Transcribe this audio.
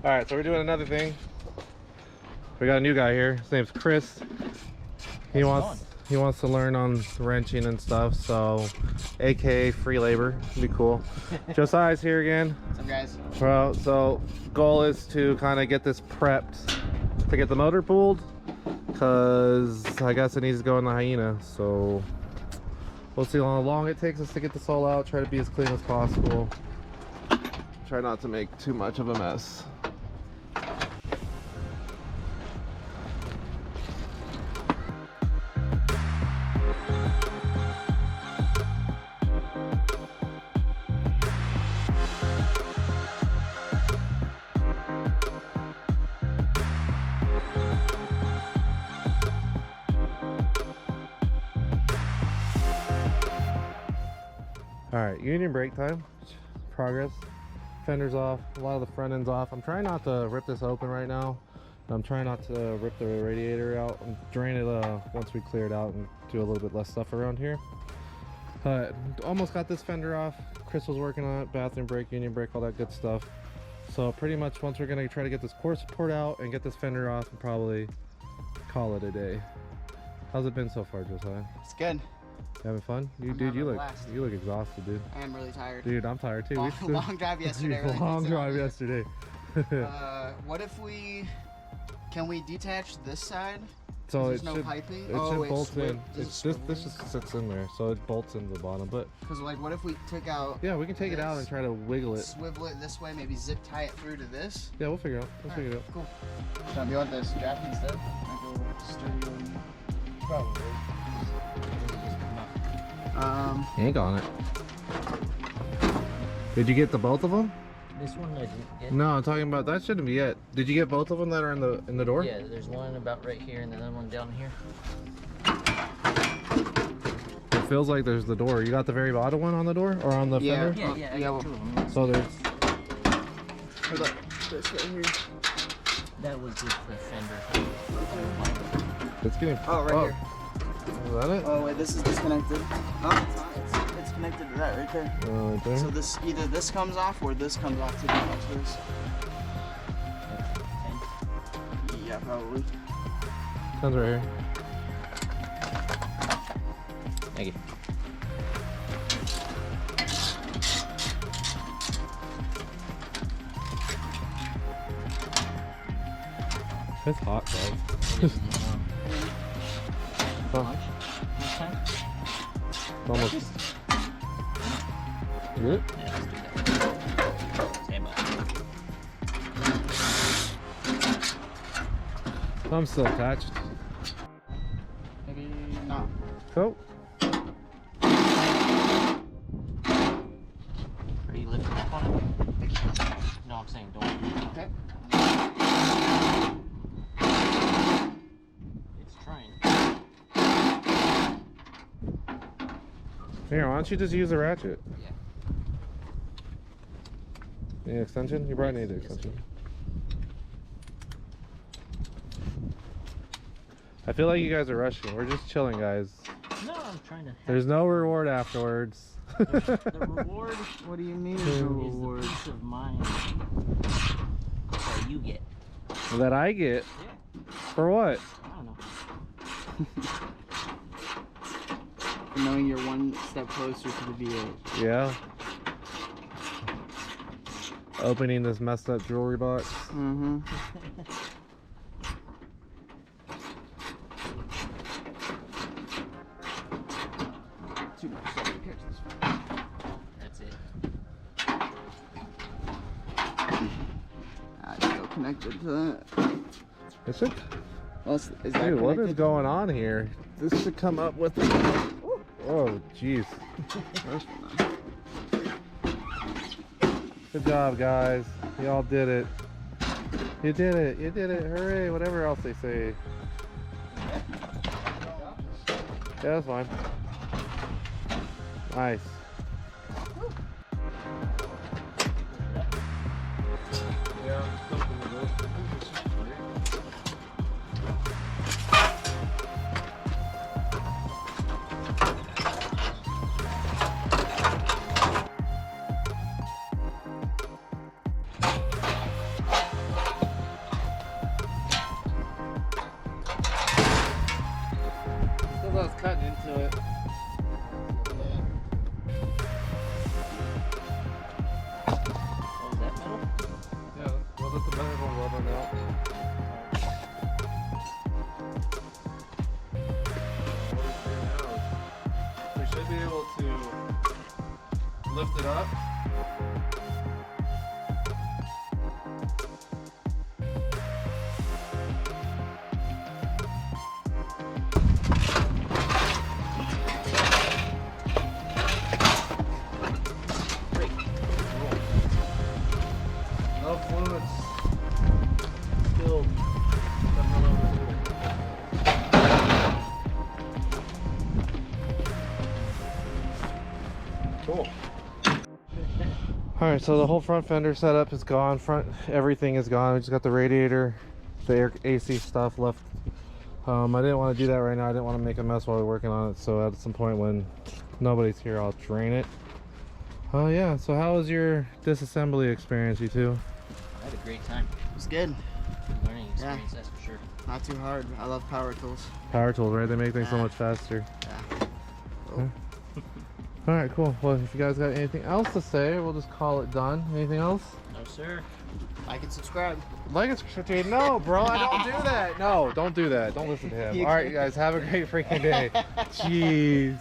All right, so we're doing another thing. We got a new guy here. His name's Chris. He wants to learn on wrenching and stuff, so aka free labor. It'd be cool. Josiah's here again. What's up, guys? Well, so goal is to kind of get this prepped to get the motor pulled, because I guess it needs to go in the Hyena. So we'll see how long it takes us to get this all out. Try to be as clean as possible. Try not to make too much of a mess. All right, union brake time. Progress. Fenders off. A lot of the front end's off. I'm trying not to rip this open right now. I'm trying not to rip the radiator out and drain it once we clear it out and do a little bit less stuff around here. Almost got this fender off. Chris was working on it. Bathroom brake, union brake, all that good stuff. So pretty much once we're gonna try to get this core support out and get this fender off and probably call it a day. How's it been so far, Josiah? It's good. Having fun? You look exhausted, dude. I am really tired. Dude, I'm tired too. Long drive yesterday. Dude, long drive yesterday. What if can we detach this side? So there's no piping. It should bolt in. This just sits in there, so it bolts into the bottom. But because like, what if we took out? Yeah, we can take it out and try to wiggle it. Swivel it this way, maybe zip tie it through to this. Yeah, we'll figure it out. We'll figure it out. Cool. So do you want the strap instead? Probably. You ain't got it. Did you get the both of them? This one I didn't get. No, I'm talking about that. Shouldn't be it. Did you get both of them that are in the door? Yeah, there's one about right here and the other one down here. It feels like there's the door. You got the very bottom one on the door or on the fender? Yeah, I got two of them. So there's. Hold up. This right here. That was just the fender. It's getting. Oh, right here. Is that it? Oh wait, this is disconnected. Oh, it's not. It's connected to that right there. Oh, right there. So this either this comes off or this comes off to detach this. Yeah, probably. Sounds right here. Thank you. It's hot, guys. Almost. Good? Yeah, let's do that. Stand by. I'm still attached. Maybe not. Cool. Are you lifting up on it? No, I'm saying don't. Okay. It's trying. Here, why don't you just use the ratchet? Yeah. Need an extension? You probably need an extension. I feel like you guys are rushing. We're just chilling, guys. No, I'm trying to. There's no reward afterwards. The reward What do you mean is the the reward? peace of mind that you get. That I get? Yeah. For what? I don't know. Knowing you're one step closer to the V8. Yeah. Opening this messed up jewelry box. Mm-hmm. Too much. Sorry, catch this one. That's it. It's still connected to that. Is it? Well, is that Dude, connected? what is going on here? This should come up with. Oh, jeez. Good job, guys. Y'all did it. You did it. You did it. Hooray. Whatever else they say. Yeah, that's fine. Nice. lift it up. No fluids spilled. Cool. Alright, so the whole front fender setup is gone. Everything is gone. We just got the radiator, the air AC stuff left. I didn't want to do that right now. I didn't want to make a mess while we we're working on it. So at some point when nobody's here, I'll drain it. Oh yeah, so how was your disassembly experience, you two? I had a great time. It was good. Learning experience, that's for sure. Not too hard. I love power tools. Power tools, right? They make things so much faster. Yeah. Huh? All right, cool. Well, if you guys got anything else to say, we'll just call it done. Anything else? No, sir. Like and subscribe. Like and subscribe. No, bro, I don't do that. No, don't do that. Don't listen to him. All right, you guys, have a great freaking day. Jeez.